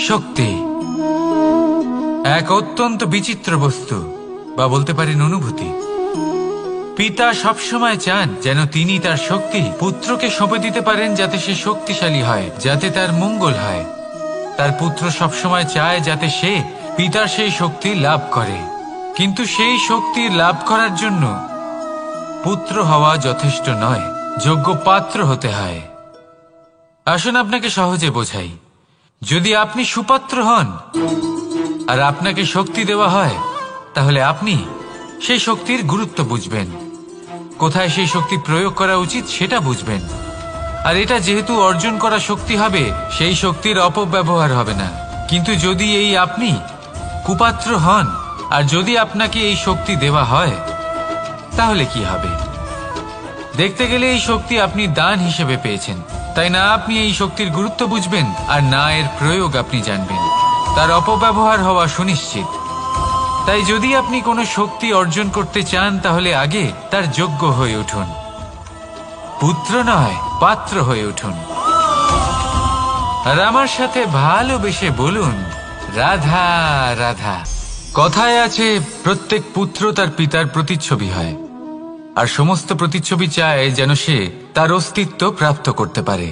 শক্তি এক অত্যন্ত বিচিত্র বস্তু, বা বলতে পারেন অনুভূতি। পিতা সবসময় চান যেন তিনি তার শক্তি পুত্রকে সঁপে দিতে পারেন, যাতে সে শক্তিশালী হয়, যাতে তার মঙ্গল হয়। তার পুত্র সবসময় চায় যাতে সে পিতার সেই শক্তি লাভ করে, কিন্তু সেই শক্তি লাভ করার জন্য পুত্র হওয়া যথেষ্ট নয়, যোগ্য পাত্র হতে হয়। আসুন আপনাকে সহজে বোঝাই। যদি আপনি সুপাত্র হন আর আপনাকে শক্তি দেওয়া হয়, তাহলে আপনি সেই শক্তির গুরুত্ব বুঝবেন, কোথায় সেই শক্তি প্রয়োগ করা উচিত সেটা বুঝবেন। আর এটা যেহেতু অর্জন করা শক্তি হবে, সেই শক্তির অপব্যবহার হবে না। কিন্তু যদি এই আপনি কুপাত্র হন আর যদি আপনাকে এই শক্তি দেওয়া হয়, তাহলে কি হবে? দেখতে গেলে এই শক্তি আপনি দান হিসেবে পেয়েছেন, তাই না আপনি এই শক্তির গুরুত্ব বুঝবেন আর না এর প্রয়োগ আপনি জানবেন। তার অপব্যবহার হওয়া সুনিশ্চিত। তাই যদি আপনি কোনো শক্তি অর্জন করতে চান, তাহলে আগে তার যোগ্য হয়ে উঠুন। পুত্র নয়, পাত্র হয়ে উঠুন। আর আমার সাথে ভালোবেসে বলুন, রাধা রাধা। কথায় আছে, প্রত্যেক পুত্র তার পিতার প্রতিচ্ছবি হয়, আর সমস্ত প্রতিচ্ছবি চায় যেন সে তার অস্তিত্ব প্রাপ্ত করতে পারে।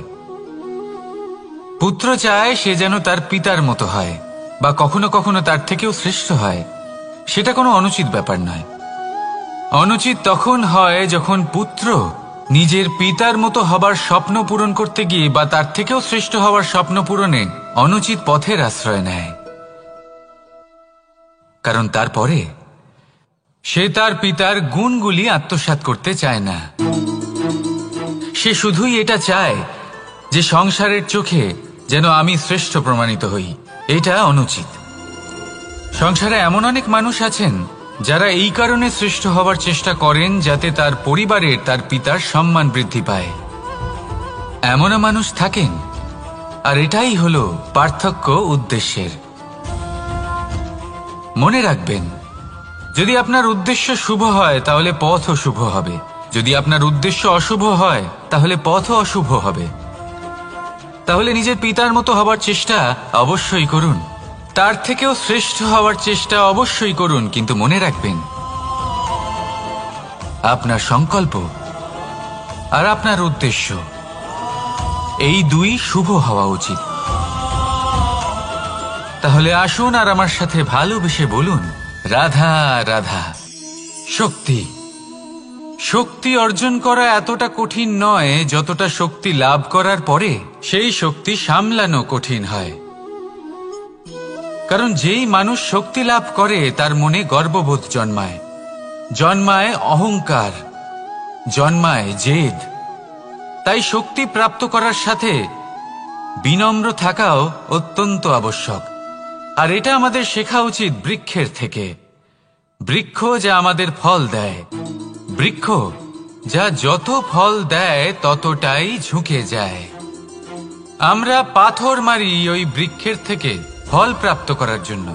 পুত্র চায় সে যেন তার পিতার মতো হয়, বা কখনো কখনো তার থেকেও শ্রেষ্ঠ হয়। সেটা কোনো অনুচিত ব্যাপার নয়। অনুচিত তখন হয় যখন পুত্র নিজের পিতার মতো হবার স্বপ্ন পূরণ করতে গিয়ে বা তার থেকেও শ্রেষ্ঠ হওয়ার স্বপ্ন পূরণে অনুচিত পথের আশ্রয় নেয়। কারণ তারপরে সে তার পিতার গুণগুলি আত্মসাৎ করতে চায় না। সে শুধুই এটা চায় যে সংসারের চোখে যেন আমি শ্রেষ্ঠ প্রমাণিত হই। এটা অনুচিত। সংসারে এমন অনেক মানুষ আছেন যারা এই কারণে শ্রেষ্ঠ হবার চেষ্টা করেন যাতে তার পরিবারের তার পিতার সম্মান বৃদ্ধি পায়। এমনও মানুষ থাকেন, আর এটাই হলো পার্থক্য উদ্দেশ্যের। মনে রাখবেন, যদি আপনার উদ্দেশ্য শুভ হয় তাহলে পথও শুভ হবে, যদি আপনার উদ্দেশ্য অশুভ হয় তাহলে পথও অশুভ হবে। তাহলে নিজের পিতার মতো হবার চেষ্টা অবশ্যই করুন, তার থেকেও শ্রেষ্ঠ হওয়ার চেষ্টা অবশ্যই করুন, কিন্তু মনে রাখবেন আপনার সংকল্প আর আপনার উদ্দেশ্য এই দুই শুভ হওয়া উচিত। তাহলে আসুন আর আমার সাথে ভালোবেসে বলুন, রাধা রাধা। শক্তি শক্তি অর্জন করা এতটা কঠিন নয় যতটা শক্তি লাভ করার পরে সেই শক্তি সামলানো কঠিন হয়। কারণ যেই মানুষ শক্তি লাভ করে তার মনে গর্ববোধ জন্মায়, জন্মায় অহংকার, জন্মায় জেদ। তাই শক্তি প্রাপ্ত করার সাথে বিনম্র থাকাও অত্যন্ত আবশ্যক। আর এটা আমাদের শেখা উচিত বৃক্ষের থেকে। বৃক্ষ যা আমাদের ফল দেয়, বৃক্ষ যা যত ফল দেয় ততটাই ঝুঁকে যায়। আমরা পাথর মারি ওই বৃক্ষের থেকে ফল প্রাপ্ত করার জন্য।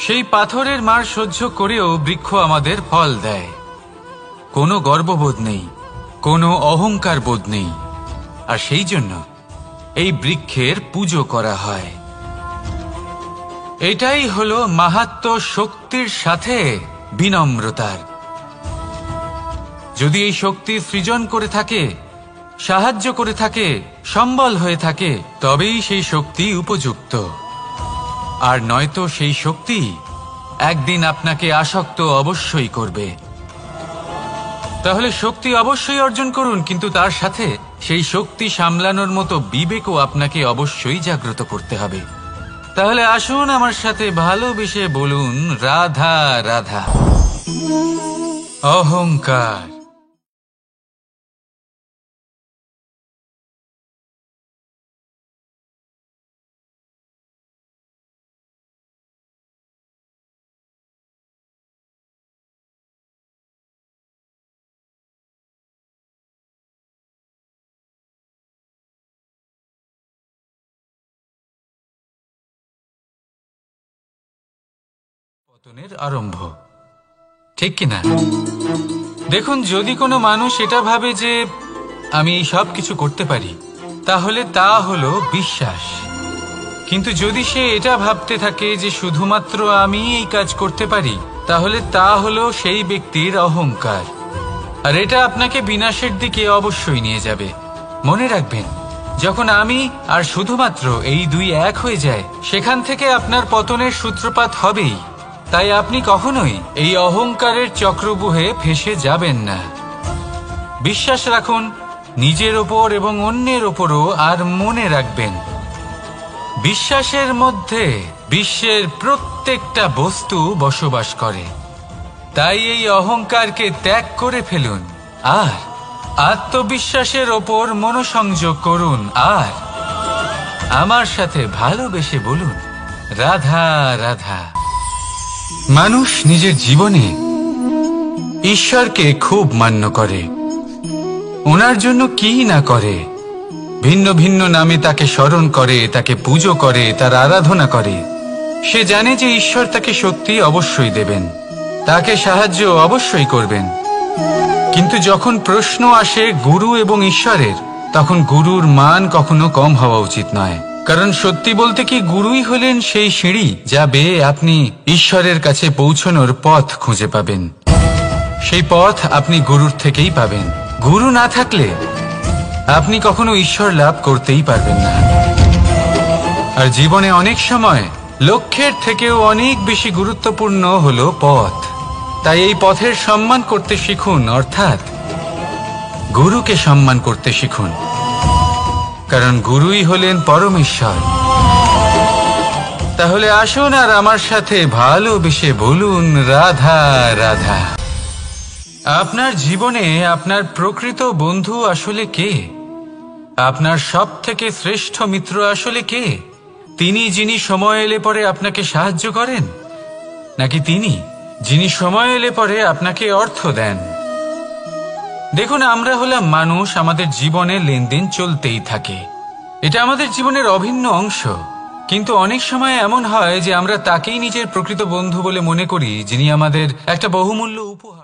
সেই পাথরের মার সহ্য করেও বৃক্ষ আমাদের ফল দেয়। কোনো গর্ববোধ নেই, কোনো অহংকার বোধ নেই, আর সেই জন্য এই বৃক্ষের পুজো করা হয়। এটাই হলো মাহাত্ম্য শক্তির সাথে বিনম্রতার। যদি এই শক্তি সৃজন করে থাকে, সাহায্য করে থাকে, সম্বল হয়ে থাকে, তবেই সেই শক্তি উপযুক্ত। আর নয়তো সেই শক্তি একদিন আপনাকে আসক্ত অবশ্যই করবে। তাহলে শক্তি অবশ্যই অর্জন করুন, কিন্তু তার সাথে সেই শক্তি সামলানোর মতো বিবেকও আপনাকে অবশ্যই জাগ্রত করতে হবে। তাহলে আসুন আমার সাথে ভালোবেসে বলুন, রাধা রাধা। অহংকার পতনের আরম্ভ, ঠিক কিনা? দেখুন, যদি কোনো মানুষ এটা ভাবে যে আমি সব কিছু করতে পারি, তাহলে তা হলো বিশ্বাস। কিন্তু যদি সে এটা ভাবতে থাকে যে শুধুমাত্র আমি এই কাজ করতে পারি, তাহলে তা হলো সেই ব্যক্তির অহংকার, আর এটা আপনাকে বিনাশের দিকে অবশ্যই নিয়ে যাবে। মনে রাখবেন, যখন আমি আর শুধুমাত্র এই দুই এক হয়ে যায়, সেখান থেকে আপনার পতনের সূত্রপাত হবেই। তাই আপনি কখনোই এই অহংকারের চক্রব্যূহে ফেঁসে যাবেন না। বিশ্বাস রাখুন নিজের ওপর এবং অন্যের ওপরও, আর মনে রাখবেন বিশ্বাসের মধ্যে বিশ্বের প্রত্যেকটা বস্তু বসবাস করে। তাই এই অহংকারকে ত্যাগ করে ফেলুন আর আত্মবিশ্বাসের ওপর মনোসংযোগ করুন, আর আমার সাথে ভালোবেসে বলুন, রাধা রাধা। মানুষ নিজের জীবনে ঈশ্বরকে খুব মান্য করে, ওনার জন্য কি না করে। ভিন্ন ভিন্ন নামে তাকে স্মরণ করে, তাকে পুজো করে, তার আরাধনা করে। সে জানে যে ঈশ্বর তাকে শক্তি অবশ্যই দেবেন, তাকে সাহায্য অবশ্যই করবেন। কিন্তু যখন প্রশ্ন আসে গুরু এবং ঈশ্বরের, তখন গুরুর মান কখনো কম হওয়া উচিত নয়। কারণ সত্যি বলতে কি, গুরুই হলেন সেই সিঁড়ি যা বেয়ে আপনি ঈশ্বরের কাছে পৌঁছানোর পথ খুঁজে পাবেন। সেই পথ আপনি গুরুর থেকেই পাবেন। গুরু না থাকলে আপনি কখনো ঈশ্বর লাভ করতেই পারবেন না। আর জীবনে অনেক সময় লক্ষ্যের থেকেও অনেক বেশি গুরুত্বপূর্ণ হলো পথ। তাই এই পথের সম্মান করতে শিখুন, অর্থাৎ গুরুকে সম্মান করতে শিখুন, কারণ গুরুই হলেন পরমেশ্বর। তাহলে আসুন আর আমার সাথে ভালোবেসে বলুন, রাধা রাধা। আপনার জীবনে আপনার প্রকৃত বন্ধু আসলে কে? আপনার সব থেকে শ্রেষ্ঠ মিত্র আসলে কে? তিনি যিনি সময় এলে পরে আপনাকে সাহায্য করেন, নাকি তিনি যিনি সময় এলে পরে আপনাকে অর্থ দেন? দেখুন, আমরা হলাম মানুষ, আমাদের জীবনে লেনদেন চলতেই থাকে। এটা আমাদের জীবনের অভিন্ন অংশ। কিন্তু অনেক সময় এমন হয় যে আমরা তাকেই নিজের প্রকৃত বন্ধু বলে মনে করি, যিনি আমাদের একটা বহুমূল্য উপহার।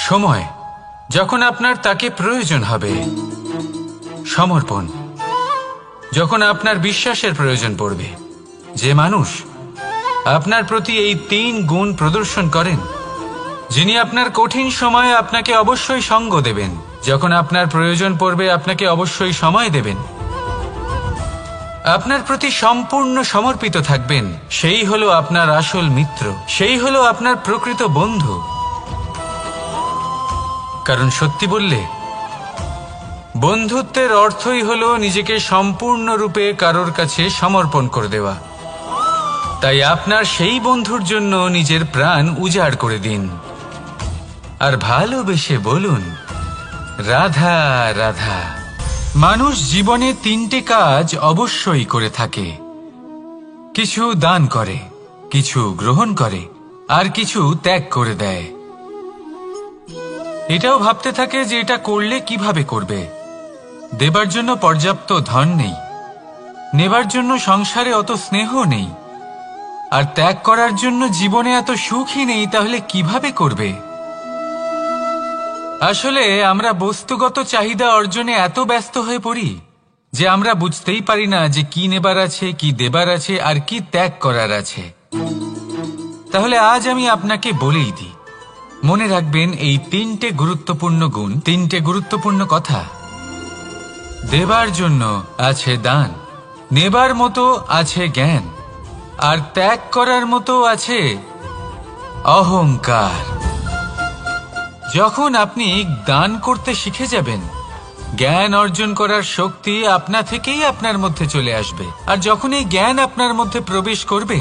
সময় যখন আপনার তাকে প্রয়োজন হবে, সমর্পণ যখন আপনার বিশ্বাসের প্রয়োজন পড়বে। যে মানুষ আপনার প্রতি এই 3 গুণ প্রদর্শন করেন, যিনি আপনার কঠিন সময়ে আপনাকে অবশ্যই সঙ্গ দেবেন, যখন আপনার প্রয়োজন পড়বে আপনাকে অবশ্যই সময় দেবেন, আপনার প্রতি সম্পূর্ণ সমর্পিত থাকবেন, সেই হলো আপনার আসল মিত্র, সেই হলো আপনার প্রকৃত বন্ধু। কারণ সত্যি বললে, বন্ধুত্বের অর্থই হলো নিজেকে সম্পূর্ণরূপে কারোর কাছে সমর্পণ করে দেওয়া। তাই আপনার সেই বন্ধুর জন্য নিজের প্রাণ উজাড় করে দিন আর ভালোবেসে বলুন, রাধা রাধা। মানুষ জীবনে 3টে কাজ অবশ্যই করে থাকে। কিছু দান করে, কিছু গ্রহণ করে, আর কিছু ত্যাগ করে দেয়। এটাও ভাবতে থাকে যে এটা করলে কিভাবে করবে। দেবার জন্য পর্যাপ্ত ধন নেই, নেবার জন্য সংসারে অত স্নেহ নেই, আর ত্যাগ করার জন্য জীবনে এত সুখই নেই, তাহলে কিভাবে করবে? আসলে আমরা বস্তুগত চাহিদা অর্জনে এত ব্যস্ত হয়ে পড়ি যে আমরা বুঝতেই পারি না যে কি নেবার আছে, কি দেবার আছে, আর কি ত্যাগ করার আছে। তাহলে আজ আমি আপনাকে বলেই দিই, মনে রাখবেন এই 3টে গুরুত্বপূর্ণ গুণ, 3টে গুরুত্বপূর্ণ কথা। দেবার জন্য আছে দান, নেবার মতো আছে জ্ঞান, আর ত্যাগ করার মতো আছে অহংকার। যখন আপনি দান করতে শিখে যাবেন, জ্ঞান অর্জন করার শক্তি আপনা থেকেই আপনার মধ্যে চলে আসবে। আর যখন এই জ্ঞান আপনার মধ্যে প্রবেশ করবে,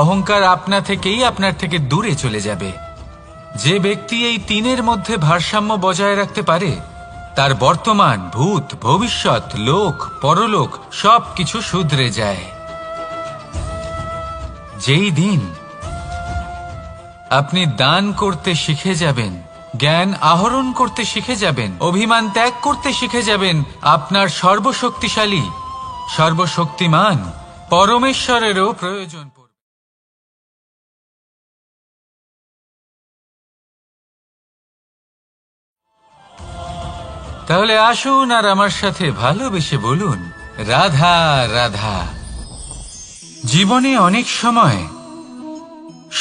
অহংকার আপনা থেকেই আপনার থেকে দূরে চলে যাবে। যে ব্যক্তি এই 3-এর মধ্যে ভারসাম্য বজায় রাখতে পারে, তার বর্তমান, ভূত, ভবিষ্যৎ, লোক, পরলোক সবকিছু শুধরে যায়। যেই দিন আপনি দান করতে শিখে যাবেন, জ্ঞান আহরণ করতে শিখে যাবেন, অভিমান ত্যাগ করতে শিখে যাবেন, আপনার সর্বশক্তিশালী সর্বশক্তিমান পরমেশ্বরেরও প্রয়োজন পড়বে। তাহলে আসুন আর আমার সাথে ভালোবেসে বলুন, রাধা রাধা। জীবনে অনেক সময়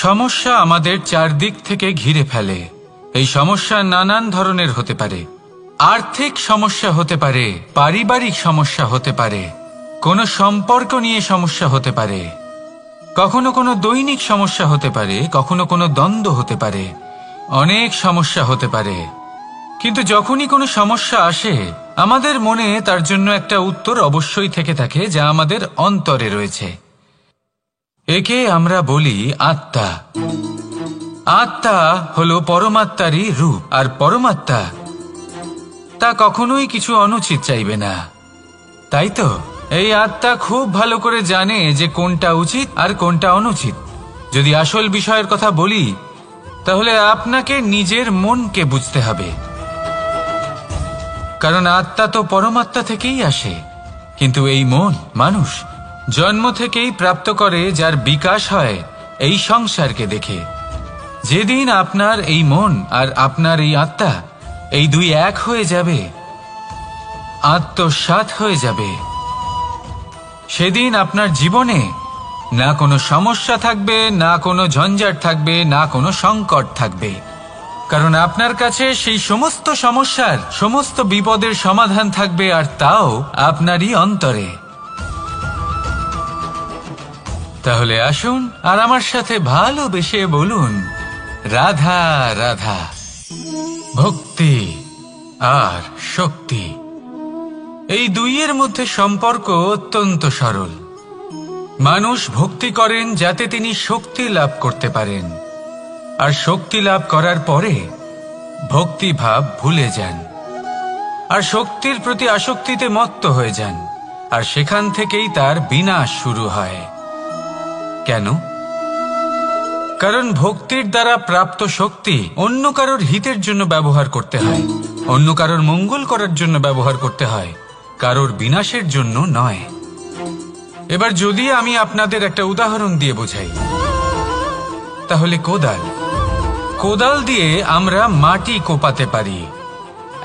সমস্যা আমাদের চারদিক থেকে ঘিরে ফেলে। এই সমস্যা নানান ধরনের হতে পারে। আর্থিক সমস্যা হতে পারে, পারিবারিক সমস্যা হতে পারে, কোনো সম্পর্ক নিয়ে সমস্যা হতে পারে, কখনো কোনো দৈনিক সমস্যা হতে পারে, কখনো কোনো দ্বন্দ্ব হতে পারে, অনেক সমস্যা হতে পারে। কিন্তু যখনই কোনো সমস্যা আসে, আমাদের মনে তার জন্য একটা উত্তর অবশ্যই থেকে থাকে, যা আমাদের অন্তরে রয়েছে। একে আমরা বলি আত্মা। আত্মা হলো পরমাত্মারই রূপ, আর পরমাত্মা তা কখনোই কিছু অনুচিত চাইবে না, তাই তো? এই আত্মা খুব ভালো করে জানে যে কোনটা উচিত আর কোনটা অনুচিত। যদি আসল বিষয়ের কথা বলি, তাহলে আপনাকে নিজের মনকে বুঝতে হবে, কারণ আত্মা তো পরমাত্মা থেকেই আসে। কিন্তু এই মন মানুষ জন্ম থেকেই প্রাপ্ত করে, যার বিকাশ হয় এই সংসারকে দেখে। যেদিন আপনার এই মন আর আপনার এই আত্মা এই দুই এক হয়ে যাবে, আত্মসাৎ হয়ে যাবে, সেদিন আপনার জীবনে না কোনো সমস্যা থাকবে, না কোনো ঝঞ্ঝাট থাকবে, না কোনো সংকট থাকবে, কারণ আপনার কাছে সেই সমস্ত সমস্যার সমস্ত বিপদের সমাধান থাকবে, আর তাও আপনারই অন্তরে। তাহলে আসুন আর আমার সাথে ভালোবেসে বলুন, রাধা রাধা। ভক্তি আর শক্তি, এই দুইয়ের মধ্যে সম্পর্ক অত্যন্ত সরল। মানুষ ভক্তি করেন যাতে তিনি শক্তি লাভ করতে পারেন, আর শক্তি লাভ করার পরে ভক্তিভাব ভুলে যান, আর শক্তির প্রতি আসক্তিতে মত্ত হয়ে যান, আর সেখান থেকেই তার বিনাশ শুরু হয়। কেন? কারণ ভক্তির দ্বারা প্রাপ্ত শক্তি অন্য কারোর হিতের জন্য ব্যবহার করতে হয়, অন্য কারোর মঙ্গল করার জন্য ব্যবহার করতে হয়, কারোর বিনাশের জন্য নয়। এবার যদি আমি আপনাদের একটা উদাহরণ দিয়ে বোঝাই, তাহলে কোদাল দিয়ে আমরা মাটি কোপাতে পারি,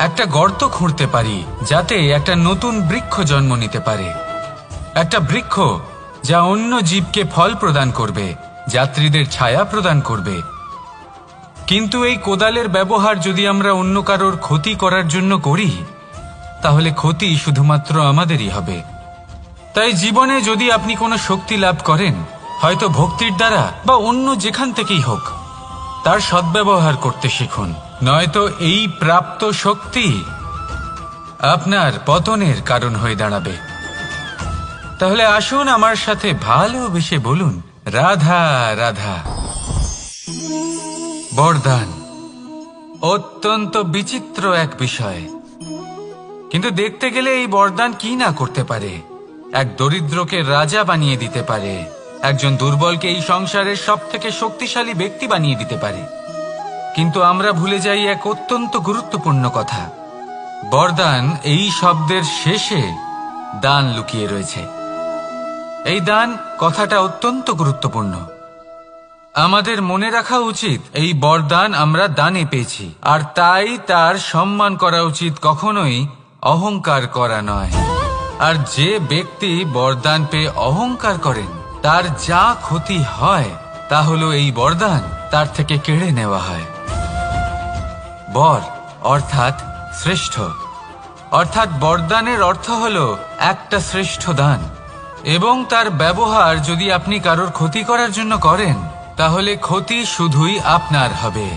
একটা গর্ত খুঁড়তে পারি, যাতে একটা নতুন বৃক্ষ জন্ম নিতে পারে, একটা বৃক্ষ যা অন্য জীবকে ফল প্রদান করবে, যাত্রীদের ছায়া প্রদান করবে। কিন্তু এই কোদালের ব্যবহার যদি আমরা অন্য কারোর ক্ষতি করার জন্য করি, তাহলে ক্ষতি শুধুমাত্র আমাদেরই হবে। তাই জীবনে যদি আপনি কোনো শক্তি লাভ করেন, হয়তো ভক্তির দ্বারা বা অন্য যেখান থেকেই হোক, তার সদ্ব্যবহার করতে শিখুন, নয়তো এই প্রাপ্ত শক্তি আপনার পতনের কারণ হয়ে দাঁড়াবে। তাহলে আসুন আমার সাথে ভালোবেসে বলুন, রাধা রাধা। বরদান অত্যন্ত বিচিত্র এক বিষয়, কিন্তু দেখতে গেলে এই বরদান কি না করতে পারে। এক দরিদ্রকে রাজা বানিয়ে দিতে পারে, একজন দুর্বলকে এই সংসারের সব থেকে শক্তিশালী ব্যক্তি বানিয়ে দিতে পারে। কিন্তু আমরা ভুলে যাই এক অত্যন্ত গুরুত্বপূর্ণ কথা, বরদান এই শব্দের শেষে দান লুকিয়ে রয়েছে। এই দান কথাটা অত্যন্ত গুরুত্বপূর্ণ। আমাদের মনে রাখা উচিত এই বরদান আমরা দানে পেয়েছি, আর তাই তার সম্মান করা উচিত, কখনোই অহংকার করা নয়। আর যে ব্যক্তি বরদান পেয়ে অহংকার করেন, তার যা ক্ষতি হয় তা হলো এই বরদান তার থেকে কেড়ে নেওয়া হয়। বর অর্থাৎ শ্রেষ্ঠ, অর্থাৎ বরদানের অর্থ হলো একটা শ্রেষ্ঠ দান, এবং তার ব্যবহার যদি আপনি কারোর ক্ষতি করার জন্য করেন, তাহলে ক্ষতি শুধুই আপনার হবে।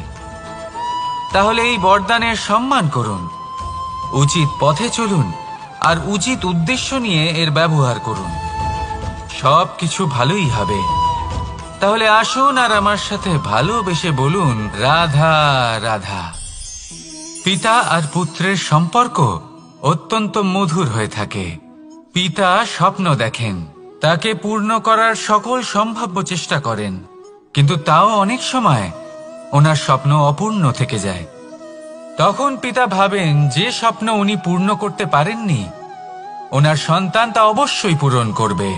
তাহলে এই বরদানের সম্মান করুন, উচিত পথে চলুন, আর উচিত উদ্দেশ্য নিয়ে এর ব্যবহার করুন, সব কিছু ভালোই হবে। তাহলে আসুন আর আমার সাথে ভালোবেসে বলুন, রাধা রাধা। পিতা আর পুত্রের সম্পর্ক অত্যন্ত মধুর হয়ে থাকে। পিতা স্বপ্ন দেখেন, তাকে পূর্ণ করার সকল সম্ভাব্য চেষ্টা করেন, কিন্তু তাও অনেক সময় ওনার স্বপ্ন অপূর্ণ থেকে যায়। তখন পিতা ভাবেন যে স্বপ্ন উনি পূর্ণ করতে পারেননি, ওনার সন্তান তা অবশ্যই পূরণ করবে।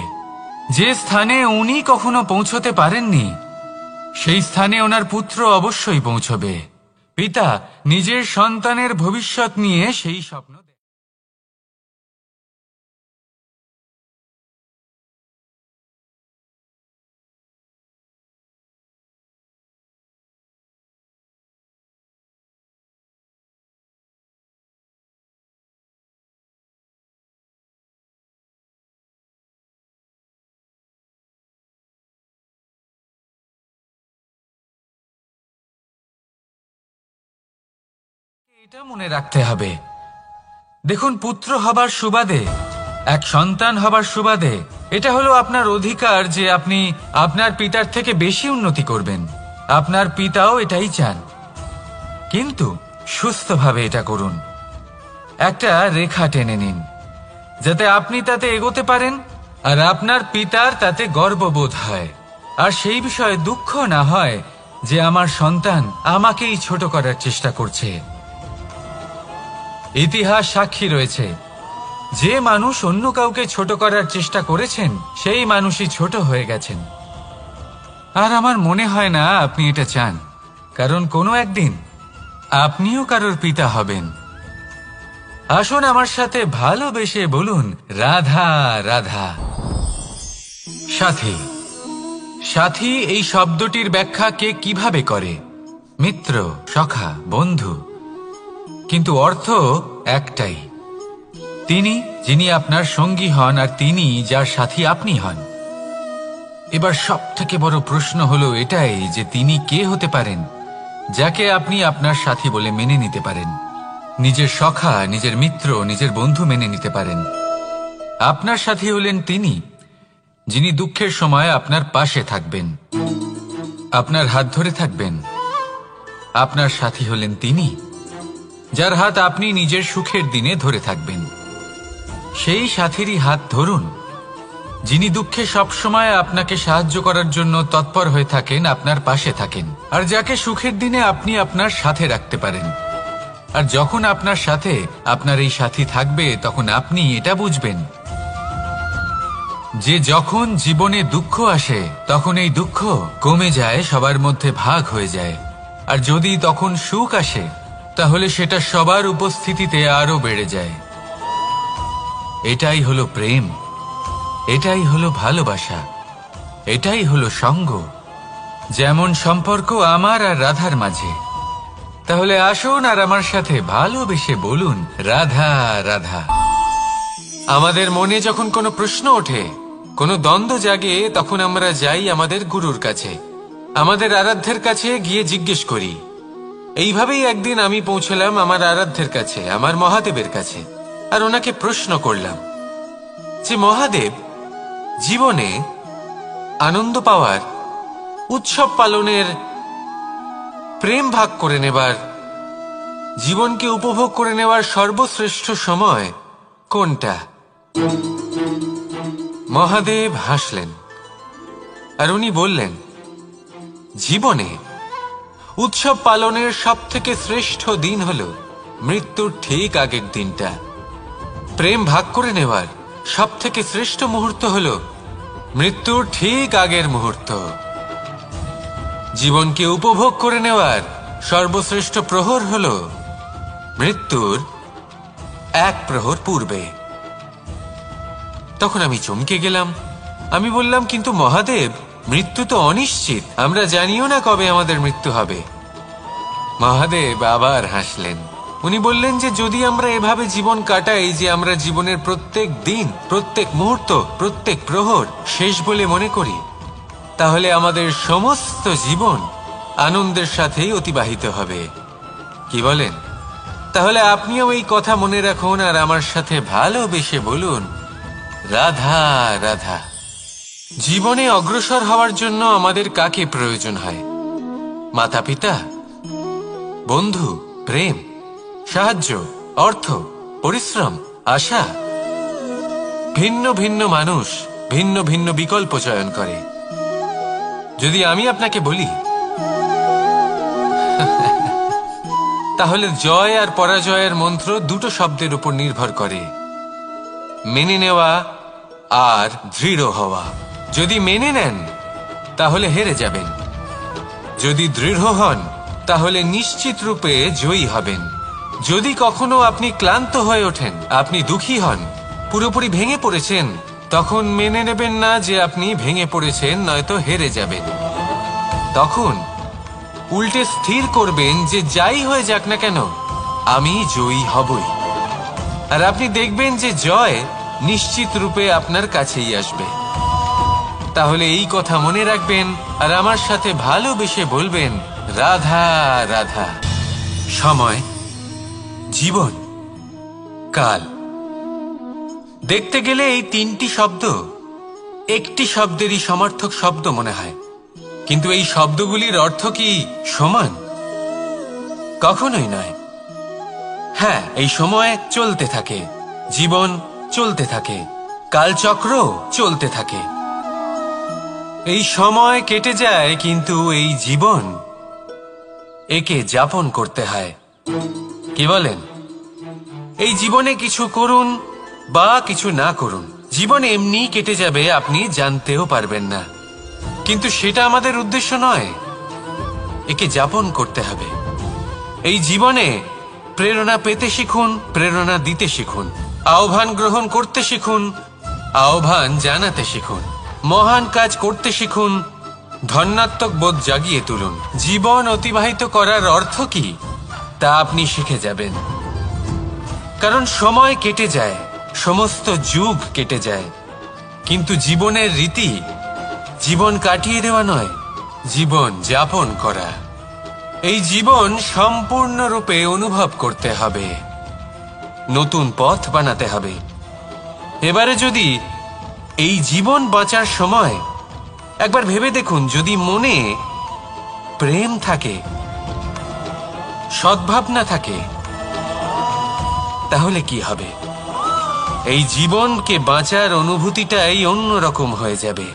যে স্থানে উনি কখনো পৌঁছতে পারেননি, সেই স্থানে ওনার পুত্র অবশ্যই পৌঁছবে। পিতা নিজের সন্তানের ভবিষ্যৎ নিয়ে সেই স্বপ্ন দেখেন। এটা মনে রাখতে হবে। দেখুন, পুত্র হবার সুবাদে, এক সন্তান হবার সুবাদে এটা হলো আপনার অধিকার যে আপনি আপনার পিতার থেকে বেশি উন্নতি করবেন। আপনার পিতাও এটাই চান, কিন্তু সুস্থভাবে এটা করুন। একটা রেখা টেনে নিন যাতে আপনি তাতে এগোতে পারেন আর আপনার পিতার তাতে গর্ববোধ হয়, আর সেই বিষয়ে দুঃখ না হয় যে আমার সন্তান আমাকেই ছোট করার চেষ্টা করছে। ইতিহাস সাক্ষী রয়েছে, যে মানুষ অন্য কাউকে ছোট করার চেষ্টা করেছেন সেই মানুষই ছোট হয়ে গেছেন। আর আমার মনে হয় না আপনি এটা চান, কারণ কোনো একদিন আপনিও কারোর পিতা হবেন। আসুন আমার সাথে ভালোবেসে বলুন, রাধা রাধা। সাথী। সাথী এই শব্দটির ব্যাখ্যা কে কিভাবে করে? মিত্র, সখা, বন্ধু, কিন্তু অর্থ একটাই। তিনি যিনি আপনার সঙ্গী হন আর তিনি যার সাথী আপনি হন। এবার সব থেকে বড় প্রশ্ন হলো এটাই যে তিনি কে হতে পারেন যাকে আপনি আপনার সাথী বলে মেনে নিতে পারেন, নিজের সখা, নিজের মিত্র, নিজের বন্ধু মেনে নিতে পারেন। আপনার সাথী হলেন তিনি যিনি দুঃখের সময় আপনার পাশে থাকবেন, আপনার হাত ধরে থাকবেন। আপনার সাথী হলেন তিনি যার হাত আপনি নিজের সুখের দিনে ধরে থাকবেন। সেই সাথীরই হাত ধরুন যিনি দুঃখে সবসময় আপনাকে সাহায্য করার জন্য তৎপর হয়ে থাকেন, আপনার পাশে থাকেন, আর যাকে সুখের দিনে আপনি আপনার সাথে রাখতে পারেন। আর যখন আপনার সাথে আপনার এই সাথী থাকবে, তখন আপনি এটা বুঝবেন যে যখন জীবনে দুঃখ আসে তখন এই দুঃখ কমে যায়, সবার মধ্যে ভাগ হয়ে যায়। আর যদি তখন সুখ আসে তাহলে সেটা সবার উপস্থিতিতে আরো বেড়ে যায়। এটাই হলো প্রেম, এটাই হলো ভালোবাসা, এটাই হলো সঙ্গ। যেমন সম্পর্ক আমার আর রাধার মাঝে। তাহলে আসুন আর আমার সাথে ভালোবেসে বলুন, রাধা রাধা। আমাদের মনে যখন কোনো প্রশ্ন ওঠে, কোনো দ্বন্দ্ব জাগে, তখন আমরা যাই আমাদের গুরুর কাছে, আমাদের আরাধ্যের কাছে গিয়ে জিজ্ঞেস করি। এইভাবেই একদিন আমি পৌঁছলাম আমার আরাধ্যের কাছে, আমার মহাদেবের কাছে, আর ওনাকে প্রশ্ন করলাম যে মহাদেব, জীবনে আনন্দ পাওয়ার, উৎসব পালনের, প্রেম ভাগ করে নেবার, জীবনকে উপভোগ করে নেওয়ার সর্বশ্রেষ্ঠ সময় কোনটা? মহাদেব হাসলেন আর উনি বললেন, জীবনে উৎসব পালনের সব থেকে শ্রেষ্ঠ দিন হলো মৃত্যুর ঠিক আগের দিনটা। প্রেম ভাগ করে নেওয়ার সব থেকে শ্রেষ্ঠ মুহূর্ত হলো মৃত্যুর ঠিক আগের মুহূর্ত। জীবনকে উপভোগ করে নেওয়ার সর্বশ্রেষ্ঠ প্রহর হলো মৃত্যুর এক প্রহর পূর্বে। তখন আমি চমকে গেলাম। আমি বললাম, কিন্তু মহাদেব, মৃত্যু তো অনিশ্চিত, আমরা জানিও না কবে আমাদের মৃত্যু হবে। মহাদেব আবার হাসলেন। উনি বললেন যে যদি আমরা এভাবে জীবন কাটাই যে আমরা জীবনের প্রত্যেক দিন, প্রত্যেক মুহূর্ত, প্রত্যেক প্রহর শেষ বলে মনে করি, তাহলে আমাদের সমস্ত জীবন আনন্দের সাথেই অতিবাহিত হবে। কি বলেন? তাহলে আপনিও এই কথা মনে রাখুন আর আমার সাথে ভালোবেসে বলুন, রাধা রাধা। জীবনে অগ্রসর হওয়ার জন্য আমাদের কাকে প্রয়োজন হয়? মাতা পিতা, বন্ধু, প্রেম, সাহায্য, অর্থ, পরিশ্রম, আশা। ভিন্ন ভিন্ন মানুষ ভিন্ন ভিন্ন বিকল্প চয়ন করে। যদি আমি আপনাকে বলি তাহলে জয় আর পরাজয়ের মন্ত্র দুটো শব্দের উপর নির্ভর করে, মেনে নেওয়া আর দৃঢ় হওয়া। যদি মেনে নেন তাহলে হেরে যাবেন, যদি দৃঢ় হন তাহলে নিশ্চিত রূপে জয়ী হবেন। যদি কখনো আপনি ক্লান্ত হয়ে ওঠেন, আপনি দুঃখী হন, পুরোপুরি ভেঙে পড়েছেন, তখন মেনে নেবেন না যে আপনি ভেঙে পড়েছেন, নয়তো হেরে যাবেন। তখন উল্টে স্থির করবেন যে যাই হয়ে যাক না কেন আমি জয়ী হবই। আর আপনি দেখবেন যে জয় নিশ্চিত রূপে আপনার কাছেই আসবে। তাহলে এই কথা মনে রাখবেন আর আমার সাথে ভালোবেসে বলবেন, রাধা রাধা। সময়, জীবন, কাল। দেখতে গেলে এই তিনটি শব্দ একটি শব্দেরই সমার্থক শব্দ মনে হয়, কিন্তু এই শব্দগুলির অর্থ কি সমান? কখনোই নয়। হ্যাঁ, এই সময় চলতে থাকে, জীবন চলতে থাকে, কালচক্র চলতে থাকে। এই সময় কেটে যায়, কিন্তু এই জীবন একে যাপন করতে হয়। কি বলেন? এই জীবনে কিছু করুন বা কিছু না করুন, জীবন এমনি কেটে যাবে, আপনি জানতেও পারবেন না। কিন্তু সেটা আমাদের উদ্দেশ্য নয়, একে যাপন করতে হবে। এই জীবনে প্রেরণা পেতে শিখুন, প্রেরণা দিতে শিখুন, আহ্বান গ্রহণ করতে শিখুন, আহ্বান জানাতে শিখুন, মহান কাজ করতে শিখুন, ধন্যাত্মক বোধ জাগিয়ে তুলুন। জীবন অতিবাহিত করার অর্থ কি তা আপনি শিখে যাবেন। কারণ সময় কেটে যায়, সমস্ত যুগ কেটে যায়, কিন্তু জীবনের রীতি জীবন কাটিয়ে দেওয়া নয়, জীবন যাপন করা। এই জীবন সম্পূর্ণরূপে অনুভব করতে হবে, নতুন পথ বানাতে হবে। এবারে যদি এই জীবন বাঁচার সময় একবার ভেবে দেখুন, যদি মনে প্রেম থাকে, সদ্ভাবনা থাকে, তাহলে কি হবে? এই জীবনকে বাঁচার অনুভূতিটাই অন্যরকম হয়ে যাবে,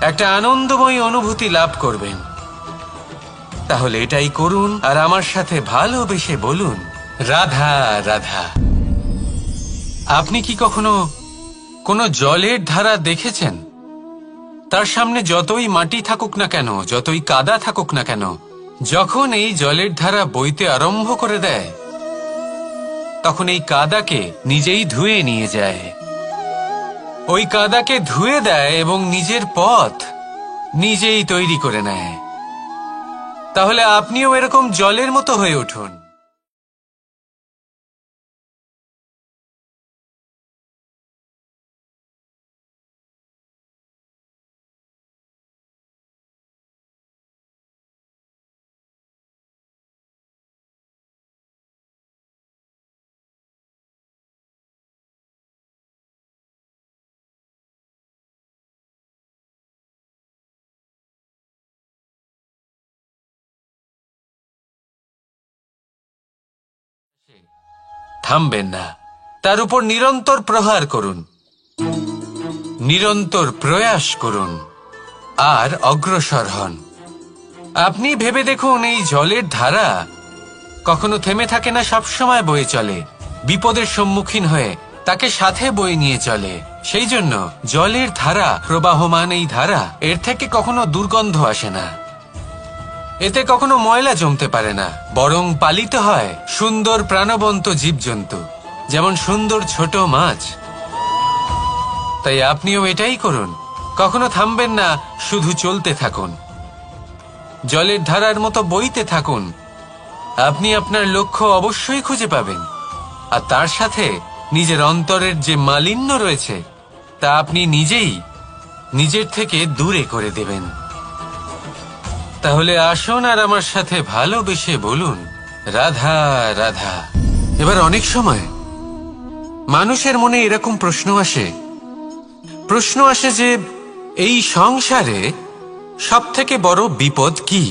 একটা আনন্দময় অনুভূতি লাভ করবেন। তাহলে এটাই করুন আর আমার সাথে ভালোবেসে বলুন, রাধা রাধা। আপনি কি কখনো কোনো জলের ধারা দেখেছেন? তার সামনে যতই মাটি থাকুক না কেন, যতই কাদা থাকুক না কেন, যখন এই জলের ধারা বইতে আরম্ভ করে দেয়, তখন এই কাদাকে নিজেই ধুয়ে নিয়ে যায়। ওই কাদাকে ধুয়ে দেয় এবং নিজের পথ নিজেই তৈরি করে নেয়। তাহলে আপনিও এরকম জলের মতো হয়ে উঠুন। থামবেন না, তার উপর নিরন্তর প্রহার করুন, নিরন্তর প্রয়াস করুন আর অগ্রসর হন। আপনি ভেবে দেখুন, এই জলের ধারা কখনো থেমে থাকে না, সবসময় বয়ে চলে, বিপদের সম্মুখীন হয়ে তাকে সাথে বয়ে নিয়ে চলে। সেই জন্য জলের ধারা, প্রবাহমান এই ধারা, এর থেকে কখনো দুর্গন্ধ আসে না, এতে কখনো ময়লা জমতে পারে না, বরং পালিত হয় সুন্দর প্রাণবন্ত জীবজন্তু, যেমন সুন্দর ছোট মাছ। তাই আপনিও এটাই করুন, কখনো থামবেন না, শুধু চলতে থাকুন, জলের ধারার মতো বইতে থাকুন। আপনি আপনার লক্ষ্য অবশ্যই খুঁজে পাবেন, আর তার সাথে নিজের অন্তরের যে মালিন্য রয়েছে তা আপনি নিজেই নিজের থেকে দূরে করে দেবেন। তাহলে আসুন আর আমার সাথে ভালোবেসে বলুন, রাধা রাধা। এবার অনেক সময় মানুষের মনে এরকম প্রশ্ন আসে যে এই সংসারে সবথেকে বড় বিপদ কি?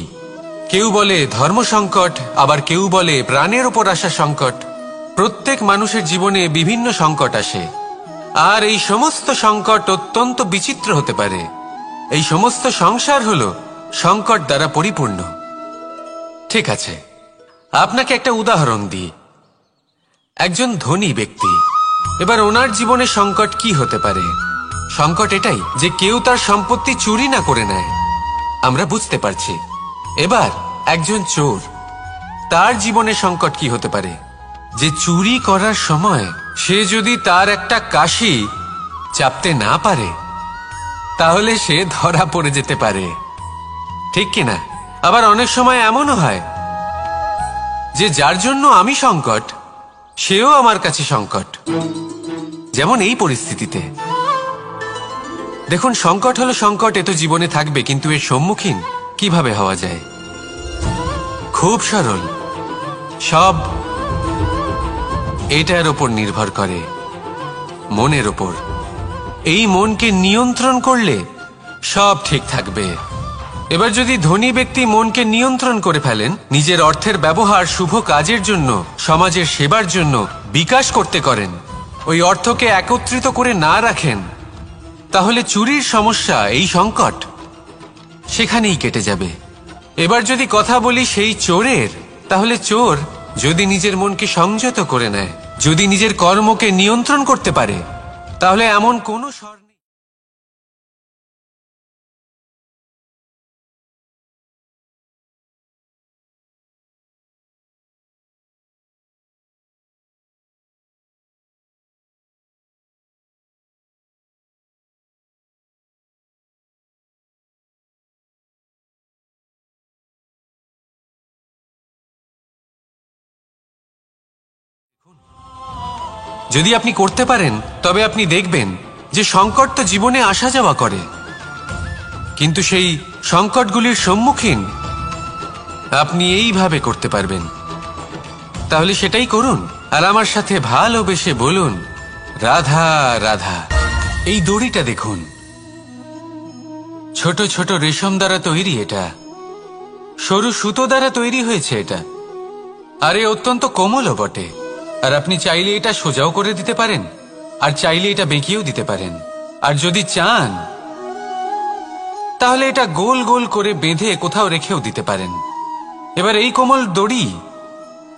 কেউ বলে ধর্ম সংকট, আবার কেউ বলে প্রাণের উপর আসা সংকট। প্রত্যেক মানুষের জীবনে বিভিন্ন সংকট আসে, আর এই সমস্ত সংকট অত্যন্ত বিচিত্র হতে পারে। এই সমস্ত সংসার হলো সংকট দ্বারা পরিপূর্ণ। ঠিক আছে, আপনাকে একটা উদাহরণ দিই। একজন ধনী ব্যক্তি, এবার ওনার জীবনে সংকট কি হতে পারে? সংকট এটাই যে কেউ তার সম্পত্তি চুরি না করে নেয়, আমরা বুঝতে পারছি। এবার একজন চোর, তার জীবনে সংকট কি হতে পারে? যে চুরি করার সময় সে যদি তার একটা কাশি চাপতে না পারে, তাহলে সে ধরা পড়ে যেতে পারে, ঠিক কিনা? আবার অনেক সময় এমনও হয় যে যার জন্য আমি সংকট, সেও আমার কাছে সংকট। যেমন এই পরিস্থিতিতে দেখুন, সংকট হলো সংকট, এ তো জীবনে থাকবে, কিন্তু এর সম্মুখীন কিভাবে হওয়া যায়? খুব সরল। সব এটার ওপর নির্ভর করে, মনের ওপর। এই মনকে নিয়ন্ত্রণ করলে সব ঠিক থাকবে। এবার যদি ধনী ব্যক্তি মনকে নিয়ন্ত্রণ করে ফেলেন, নিজের অর্থের ব্যবহার শুভ কাজের জন্য, সমাজের সেবার জন্য বিকাশ করতে করেন, ওই অর্থকে একত্রিত করে না রাখেন, তাহলে চুরির সমস্যা, এই সংকট সেখানেই কেটে যাবে। এবার যদি কথা বলি সেই চোরের, তাহলে চোর যদি নিজের মনকে সংযত করে নেয়, যদি নিজের কর্মকে নিয়ন্ত্রণ করতে পারে, তাহলে এমন কোনো স্বর নেই। যদি আপনি করতে পারেন, তবে আপনি দেখবেন যে সংকট তো জীবনে আসা যাওয়া করে, কিন্তু সেই সংকটগুলির সম্মুখীন আপনি এইভাবে করতে পারবেন। তাহলে সেটাই করুন, আর আমার সাথে ভালোবেসে বলুন, রাধা রাধা। এই দড়িটা দেখুন, ছোট ছোট রেশম দ্বারা তৈরি, এটা সরু সুতো দ্বারা তৈরি হয়েছে এটা, আর এ অত্যন্ত কোমলও বটে। আর আপনি চাইলে এটা সোজাও করে দিতে পারেন, আর চাইলে এটা বেঁকিয়েও দিতে পারেন, আর যদি চান তাহলে এটা গোল গোল করে বেঁধে কোথাও রেখেও দিতে পারেন। এবার এই কোমল দড়ি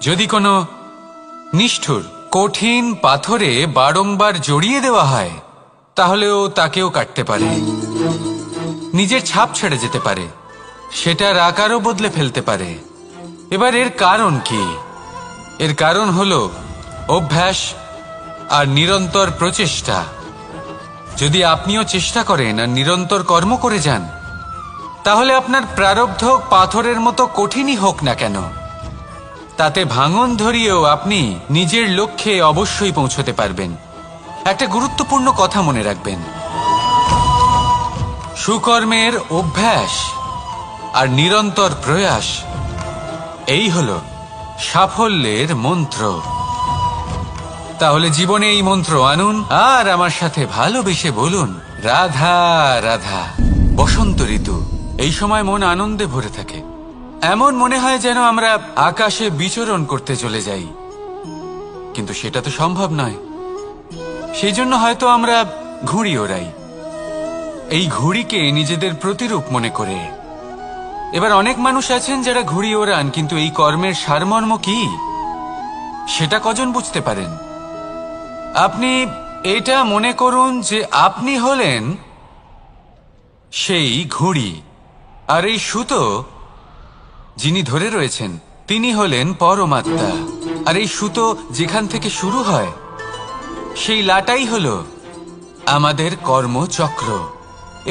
যদি কোনো নিষ্ঠুর কঠিন পাথরে বারংবার জড়িয়ে দেওয়া হয়, তাহলেও তাকেও কাটতে পারে, নিজের ছাপ ছেড়ে যেতে পারে, সেটার আকারও বদলে ফেলতে পারে। এবার এর কারণ কি? এর কারণ হলো অভ্যাস আর নিরন্তর প্রচেষ্টা। যদি আপনিও চেষ্টা করেন আর নিরন্তর কর্ম করে যান, তাহলে আপনার প্রারব্ধ পাথরের মতো কঠিনই হোক না কেন, তাতে ভাঙন ধরিয়েও আপনি নিজের লক্ষ্যে অবশ্যই পৌঁছতে পারবেন। একটা গুরুত্বপূর্ণ কথা মনে রাখবেন, সুকর্মের অভ্যাস আর নিরন্তর প্রয়াস, এই হলো সাফল্যের মন্ত্র। তাহলে জীবনে এই মন্ত্র আনুন, আর আমার সাথে ভালোবেসে বলুন, রাধা রাধা। বসন্ত ঋতু, এই সময় মন আনন্দে ভরে থাকে, এমন মনে হয় যেন আমরা আকাশে বিচরণ করতে চলে যাই, কিন্তু সেটা তো সম্ভব নয়। সেই জন্য হয়তো আমরা ঘুড়ি ওড়াই, এই ঘুড়িকে নিজেদের প্রতিরূপ মনে করে। এবার অনেক মানুষ আছেন যারা ঘুড়ি ওড়ান, কিন্তু এই কর্মের সারমর্ম কি সেটা কজন বুঝতে পারেন? আপনি এটা মনে করুন যে আপনি হলেন সেই ঘুড়ি, আর এই সুতো যিনি ধরে রয়েছেন তিনি হলেন পরমাত্মা। আর এই সুতো যেখান থেকে শুরু হয়, সেই লাটাই হলো আমাদের কর্মচক্র।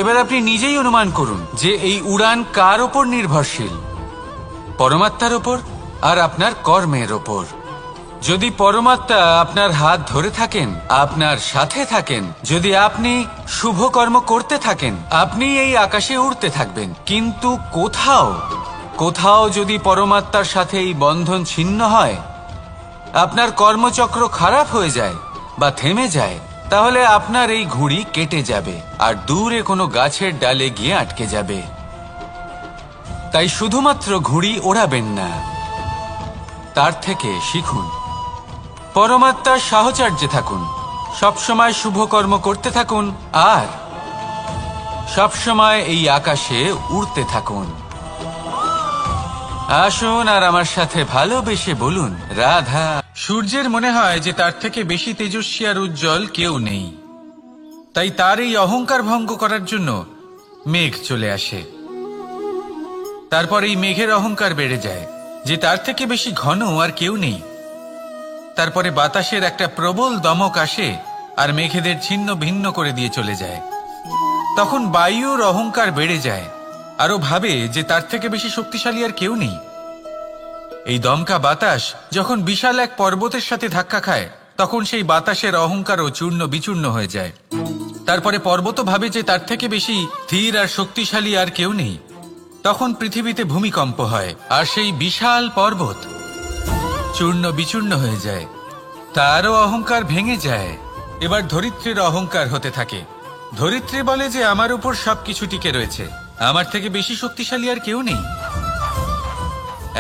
এবার আপনি নিজেই অনুমান করুন যে এই উড়ান কার ওপর নির্ভরশীল? পরমাত্মার ওপর আর আপনার কর্মের ওপর। যদি পরমাত্মা আপনার হাত ধরে থাকেন, আপনার সাথে থাকেন, যদি আপনি শুভ কর্ম করতে থাকেন, আপনি এই আকাশে উড়তে থাকবেন। কিন্তু কোথাও কোথাও যদি পরমাত্মার সাথে এই বন্ধন ছিন্ন হয়, আপনার কর্মচক্র খারাপ হয়ে যায় বা থেমে যায়, তাহলে আপনার এই ঘুড়ি কেটে যাবে আর দূরে কোনো গাছের ডালে গিয়ে আটকে যাবে। তাই শুধুমাত্র ঘুড়ি ওড়াবেন না, তার থেকে শিখুন, পরমাত্মার সাহচর্যে থাকুন, সবসময় শুভ কর্ম করতে থাকুন আর সবসময় এই আকাশে উড়তে থাকুন। আসুন আর আমার সাথে ভালোবেসে বলুন রাধা। সূর্যের মনে হয় যে তার থেকে বেশি তেজস্বী আর উজ্জ্বল কেউ নেই, তাই তার এই অহংকার ভঙ্গ করার জন্য মেঘ চলে আসে। তারপর এই মেঘের অহংকার বেড়ে যায় যে তার থেকে বেশি ঘন আর কেউ নেই। তারপরে বাতাসের একটা প্রবল দমক আসে আর মেঘেদের ছিন্ন ভিন্ন করে দিয়ে চলে যায়। তখন বায়ুর অহংকার বেড়ে যায়, আরো ভাবে যে তার থেকে বেশি শক্তিশালী আর কেউ নেই। এই দমকা বাতাস যখন বিশাল এক পর্বতের সাথে ধাক্কা খায়, তখন সেই বাতাসের অহংকারও চূর্ণ বিচূর্ণ হয়ে যায়। তারপরে পর্বত ভাবে যে তার থেকে বেশি স্থির আর শক্তিশালী আর কেউ নেই। তখন পৃথিবীতে ভূমিকম্প হয় আর সেই বিশাল পর্বত চূর্ণ বিচূর্ণ হয়ে যায়, তারও অহংকার ভেঙে যায়। এবার ধরিত্রীর অহংকার হতে থাকে। ধরিত্রী বলে যে আমার উপর সবকিছু টিকে রয়েছে, আমার থেকে বেশি শক্তিশালী আর কেউ নেই।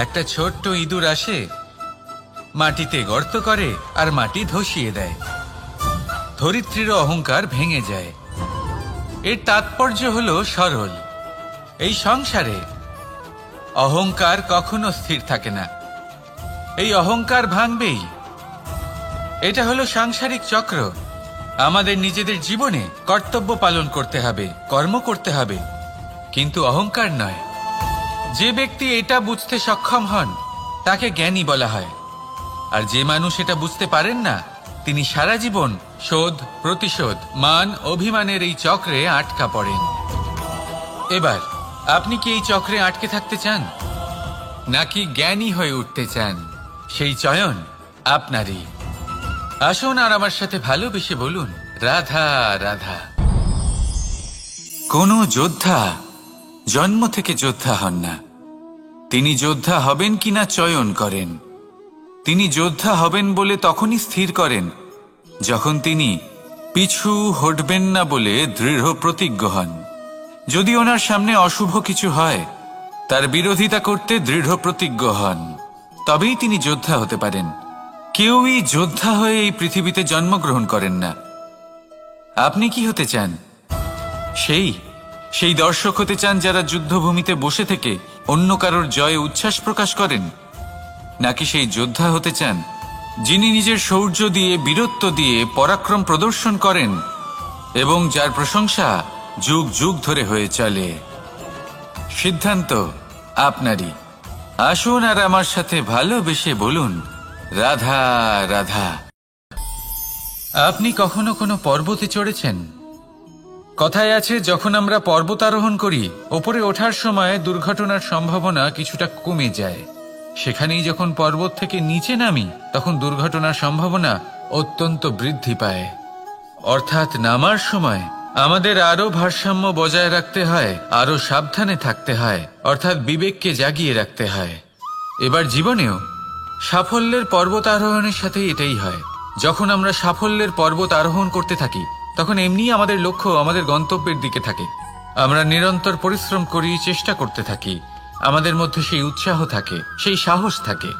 একটা ছোট্ট ইঁদুর আসে, মাটিতে গর্ত করে আর মাটি ধসিয়ে দেয়। ধরিত্রীর অহংকার ভেঙে যায়। এর তাৎপর্য হলো সরল। এই সংসারে অহংকার কখনো স্থির থাকে না, এই অহংকার ভাঙবেই। এটা হলো সাংসারিক চক্র। আমাদের নিজেদের জীবনে কর্তব্য পালন করতে হবে, কর্ম করতে হবে, কিন্তু অহংকার নয়। যে ব্যক্তি এটা বুঝতে সক্ষম হন তাকে জ্ঞানী বলা হয়, আর যে মানুষ এটা বুঝতে পারেন না তিনি সারা জীবন শোধ প্রতিশোধ মান অভিমানের এই চক্রে আটকা পড়েন। এবার আপনি কি এই চক্রে আটকে থাকতে চান, নাকি জ্ঞানী হয়ে উঠতে চান? সেই চয়ন আপনারই। আসুন আর আমার সাথে ভালোবেসে বলুন রাধা রাধা। কোনো যোদ্ধা জন্ম থেকে যোদ্ধা হন না, তিনি যোদ্ধা হবেন কিনা চয়ন করেন। তিনি যোদ্ধা হবেন বলে তখনই স্থির করেন যখন তিনি পিছু হটবেন না বলে দৃঢ় প্রতিজ্ঞ হন। যদি ওনার সামনে অশুভ কিছু হয়, তার বিরোধিতা করতে দৃঢ় প্রতিজ্ঞ হন, তবেই তিনি যোদ্ধা হতে পারেন। কেউই যোদ্ধা হয়ে এই পৃথিবীতে জন্মগ্রহণ করেন না। আপনি কি হতে চান? সেই দর্শক হতে চান যারা যুদ্ধভূমিতে বসে থেকে অন্য কারোর জয়ে উচ্ছ্বাস প্রকাশ করেন, নাকি সেই যোদ্ধা হতে চান যিনি নিজের শৌর্য দিয়ে বীরত্ব দিয়ে পরাক্রম প্রদর্শন করেন এবং যার প্রশংসা যুগ যুগ ধরে হয়ে চলে? সিদ্ধান্ত আপনারই। আসুন আর আমার সাথে ভালোবেসে বলুন রাধা রাধা। আপনি কখনো কোনো পর্বতে চড়েছেন? কথায় আছে, যখন আমরা পর্বত আরোহণ করি, ওপরে ওঠার সময় দুর্ঘটনার সম্ভাবনা কিছুটা কমে যায়। সেখানেই যখন পর্বত থেকে নিচে নামি, তখন দুর্ঘটনার সম্ভাবনা অত্যন্ত বৃদ্ধি পায়। অর্থাৎ নামার সময় আমাদের আরো ভারসাম্য বজায় রাখতে হয়, আরো সাবধানে থাকতে হয়, অর্থাৎ বিবেককে জাগিয়ে রাখতে হয়। এবার জীবনেও সাফল্যের পর্বত আরোহণের সাথে এটাই হয়। যখন আমরা সাফল্যের পর্বত আরোহণ করতে থাকি, তখন এমনিই আমাদের লক্ষ্য আমাদের গন্তব্যের দিকে থাকে। আমরা নিরন্তর পরিশ্রম করি, চেষ্টা করতে থাকি, আমাদের মধ্যে সেই উৎসাহ থাকে, সেই সাহস থাকে।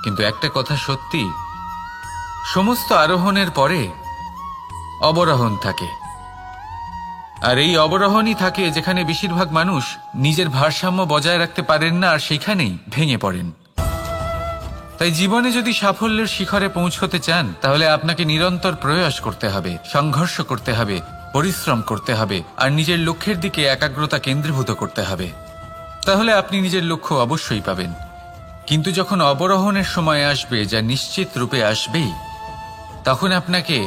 কিন্তু একটা কথা সত্যি, সমস্ত আরোহণের পরে অবরোহণ থাকে। আর এই অবরোহণই থাকে যেখানে বেশিরভাগ মানুষ নিজের ভারসাম্য বজায় রাখতে পারেন না, আর সেখানেই ভেঙে পড়েন। তাই জীবনে যদি সাফল্যের শিখরে পৌঁছতে চান, তাহলে আপনাকে নিরন্তর প্রয়াস করতে হবে, সংঘর্ষ করতে হবে, পরিশ্রম করতে হবে, আর নিজের লক্ষ্যের দিকে একাগ্রতা কেন্দ্রীভূত করতে হবে। তাহলে আপনি নিজের লক্ষ্য অবশ্যই পাবেন। কিন্তু যখন অবরোহণের সময় আসবে, যা নিশ্চিত রূপে আসবেই, তখন আপনাকে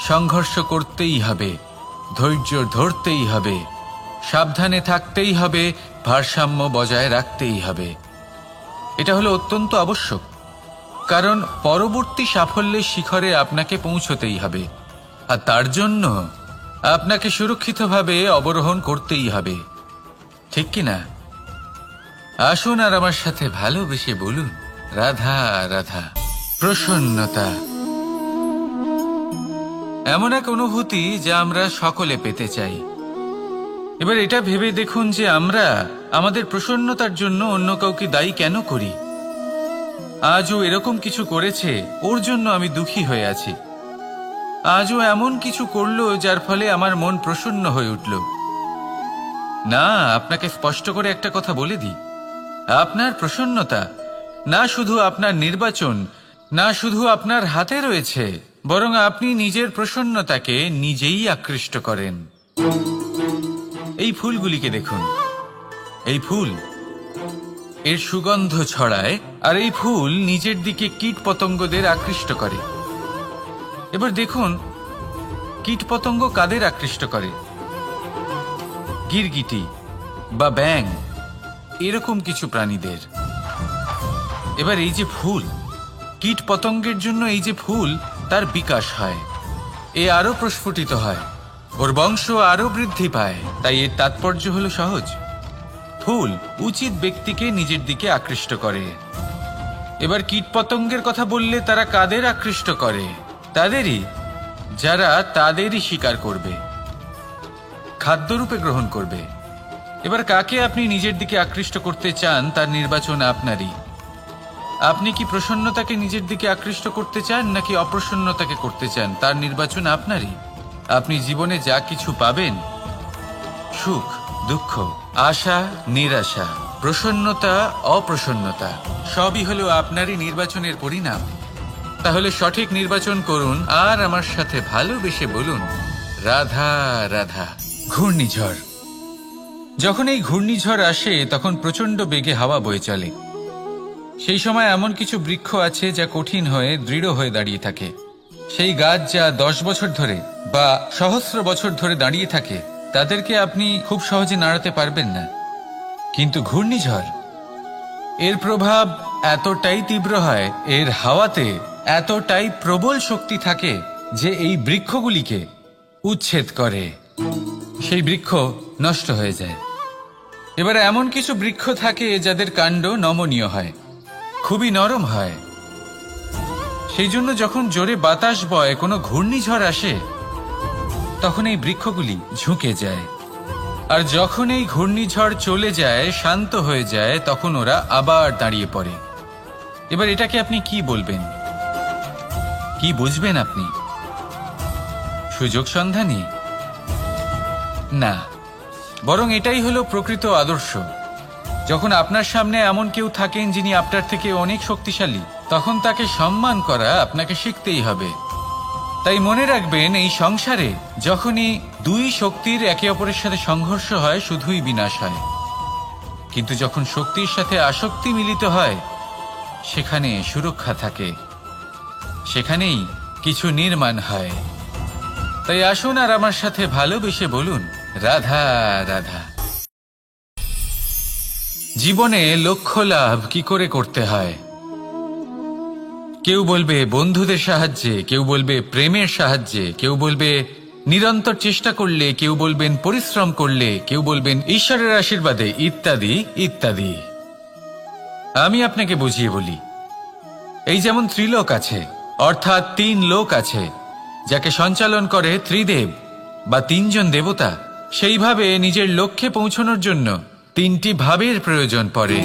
সংঘর্ষ করতেই হবে, ধৈর্য ধরতেই হবে, সাবধানে থাকতেই হবে, ভারসাম্য বজায় রাখতেই হবে। এটা হলো অত্যন্ত আবশ্যক, কারণ পরবর্তী সাফল্যের শিখরে আপনাকে পৌঁছতেই হবে, আর তার জন্য আপনাকে সুরক্ষিতভাবে অবরোহণ করতেই হবে। ঠিক কিনা? আসুন আর আমার সাথে ভালোবেসে বলুন রাধা রাধা। প্রসন্নতা এমন এক অনুভূতি যা আমরা সকলে পেতে চাই। এবার এটা ভেবে দেখুন যে আমরা আমাদের প্রসন্নতার জন্য অন্য কাউকে দায়ী কেন করি। আজ ও এরকম কিছু করেছে, ওর জন্য আমি দুঃখী হয়ে আছি। আজও এমন কিছু করলো যার ফলে আমার মন প্রসন্ন হয়ে উঠল। না, আপনাকে স্পষ্ট করে একটা কথা বলে দিই, আপনার প্রসন্নতা না শুধু আপনার নির্বাচন, না শুধু আপনার হাতে রয়েছে, বরং আপনি নিজের প্রসন্নতাকে নিজেই আকৃষ্ট করেন। এই ফুলগুলিকে দেখুন, এই ফুল এর সুগন্ধ ছড়ায়, আর এই ফুল নিজের দিকে কীট পতঙ্গদের আকৃষ্ট করে। এবার দেখুন কীট পতঙ্গ কাদের আকৃষ্ট করে? গিরগিটি বা ব্যাঙ, এরকম কিছু প্রাণীদের। এবার এই যে ফুল, কীট পতঙ্গের জন্য এই যে ফুল, তার বিকাশ হয়, এ আরো প্রস্ফুটিত হয়, ওর বংশ আরো বৃদ্ধি পায়। তাই এর তাৎপর্য হলো সহজ, ফুল উচিত ব্যক্তিকে নিজের দিকে আকৃষ্ট করে। এবার কীট পতঙ্গের কথা বললে তারা কাদের আকৃষ্ট করে? তাদেরই যারা তাদেরই শিকার করবে, খাদ্যরূপে গ্রহণ করবে। এবার কাকে আপনি নিজের দিকে আকৃষ্ট করতে চান তার নির্বাচন আপনারই। আপনি কি প্রসন্নতাকে নিজের দিকে আকৃষ্ট করতে চান নাকি অপ্রসন্নতাকে করতে চান তার নির্বাচন আপনারই। আপনি জীবনে যা কিছু পাবেন, সুখ দুঃখ, আশা নিরাশা, প্রসন্নতা অপ্রসন্নতা, সবই হলো আপনারই নির্বাচনের পরিণাম। তাহলে সঠিক নির্বাচন করুন আর আমার সাথে ভালোবেসে বলুন, রাধা রাধা। ঘূর্ণিঝড়, যখন এই ঘূর্ণিঝড় আসে তখন প্রচন্ড বেগে হাওয়া বয়ে চলে। সেই সময় এমন কিছু বৃক্ষ আছে যা কঠিন হয়ে দৃঢ় হয়ে দাঁড়িয়ে থাকে। সেই গাছ যা 10 বছর ধরে বা সহস্র বছর ধরে দাঁড়িয়ে থাকে, তাদেরকে আপনি খুব সহজে নাড়াতে পারবেন না। কিন্তু ঘূর্ণিঝড়, এর প্রভাব এতটাই তীব্র হয়, এর হাওয়াতে এতটাই প্রবল শক্তি থাকে যে এই বৃক্ষগুলিকে উচ্ছেদ করে, সেই বৃক্ষ নষ্ট হয়ে যায়। এবার এমন কিছু বৃক্ষ থাকে যাদের কাণ্ড নমনীয় হয়, খুবই নরম হয়। সেই জন্য যখন জোরে বাতাস বয়, কোনো ঘূর্ণিঝড় আসে, তখন এই বৃক্ষগুলি ঝুঁকে যায়। আর যখন এই ঘূর্ণিঝড় চলে যায়, শান্ত হয়ে যায়, তখন ওরা আবার দাঁড়িয়ে পড়ে। এবার এটাকে আপনি কি বলবেন, কি বুঝবেন আপনি? সুযোগ সন্ধানী? না, বরং এটাই হলো প্রকৃত আদর্শ। যখন আপনার সামনে এমন কেউ থাকেন যিনি আপনার থেকে অনেক শক্তিশালী, তখন তাকে সম্মান করা আপনাকে শিখতেই হবে। তাই মনে রাখবেন, এই সংসারে যখনই দুই শক্তির একে অপরের সাথে সংঘর্ষ হয়, শুধুই বিনাশ হয়। কিন্তু যখন শক্তির সাথে আসক্তি মিলিত হয়, সেখানে সুরক্ষা থাকে, সেখানেই কিছু নির্মাণ হয়। তাই আসুন আর আমার সাথে ভালোবেসে বলুন, রাধা রাধা। জীবনে লক্ষ্য লাভ কি করে করতে হয়? কেউ বলবে বন্ধুদের সাহায্যে, কেউ বলবে প্রেমের সাহায্যে, কেউ বলবে নিরন্তর চেষ্টা করলে, কেউ বলবেন পরিশ্রম করলে, কেউ বলবেন ঈশ্বরের আশীর্বাদে, ইত্যাদি ইত্যাদি। আমি আপনাকে বুঝিয়ে বলি, এই যেমন ত্রিলোক আছে, অর্থাৎ 3 লোক আছে, যাকে সঞ্চালন করে ত্রিদেব বা 3 জন দেবতা। সেইভাবে নিজের লক্ষ্যে পৌঁছানোর জন্য 3টি ভাবের প্রয়োজন পড়ে।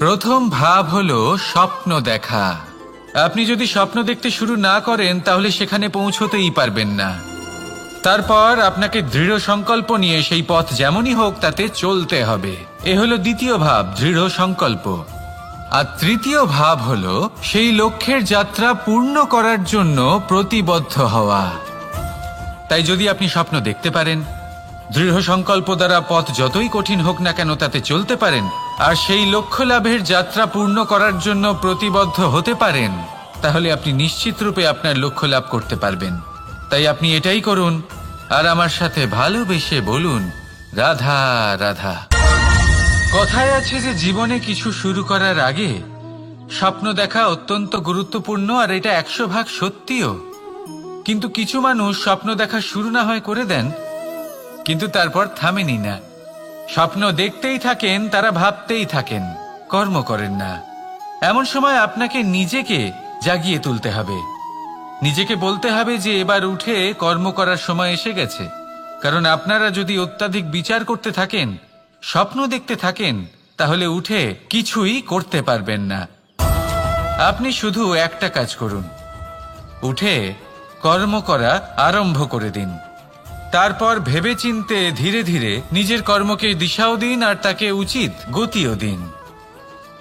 প্রথম ভাব হলো স্বপ্ন দেখা। আপনি যদি স্বপ্ন দেখতে শুরু না করেন, তাহলে সেখানে পৌঁছতেই পারবেন না। তারপর আপনাকে দৃঢ় সংকল্প নিয়ে সেই পথ যেমনই হোক তাতে চলতে হবে। এ হলো দ্বিতীয় ভাব, দৃঢ় সংকল্প। আর তৃতীয় ভাব হলো সেই লক্ষ্যের যাত্রা পূর্ণ করার জন্য প্রতিবদ্ধ হওয়া। তাই যদি আপনি স্বপ্ন দেখতে পারেন, দৃঢ় সংকল্প দ্বারা পথ যতই কঠিন হোক না কেন তাতে চলতে পারেন, আর সেই লক্ষ্য লাভের যাত্রা পূর্ণ করার জন্য প্রতিবদ্ধ হতে পারেন, তাহলে আপনি নিশ্চিত রূপে আপনার লক্ষ্য লাভ করতে পারবেন। তাই আপনি এটাই করুন আর আমার সাথে ভালোবেসে বলুন, রাধা রাধা। কথায় আছে যে জীবনে কিছু শুরু করার আগে স্বপ্ন দেখা অত্যন্ত গুরুত্বপূর্ণ, আর এটা 100% সত্যিও। কিন্তু কিছু মানুষ স্বপ্ন দেখা শুরু না হয় করে দেন, কিন্তু তারপর থামেনি না। স্বপ্ন দেখতেই থাকেন, তারা ভাবতেই থাকেন, কর্ম করেন না। এমন সময় আপনাকে নিজেকে জাগিয়ে তুলতে হবে, নিজেকে বলতে হবে যে এবার উঠে কর্ম করার সময় এসে গেছে। কারণ আপনারা যদি অত্যাধিক বিচার করতে থাকেন, স্বপ্ন দেখতে থাকেন, তাহলে উঠে কিছুই করতে পারবেন না। আপনি শুধু একটা কাজ করুন, উঠে কর্ম করা আরম্ভ করে দিন। তারপর ভেবেচিন্তে ধীরে ধীরে নিজের কর্মকে দিশাও দিন আর তাকে উচিত গতিও দিন,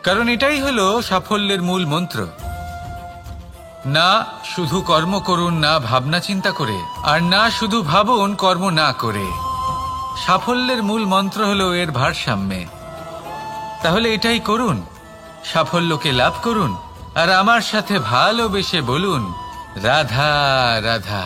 কারণ এটাই হলো সাফল্যের মূল মন্ত্র। না শুধু কর্ম করুন না ভাবনা চিন্তা করে, আর না শুধু ভাবুন কর্ম না করে। সাফল্যের মূল মন্ত্র হলো এর ভারসাম্যে। তাহলে এটাই করুন, সাফল্যকে লাভ করুন, আর আমার সাথে ভালোবেসে বলুন রাধা রাধা।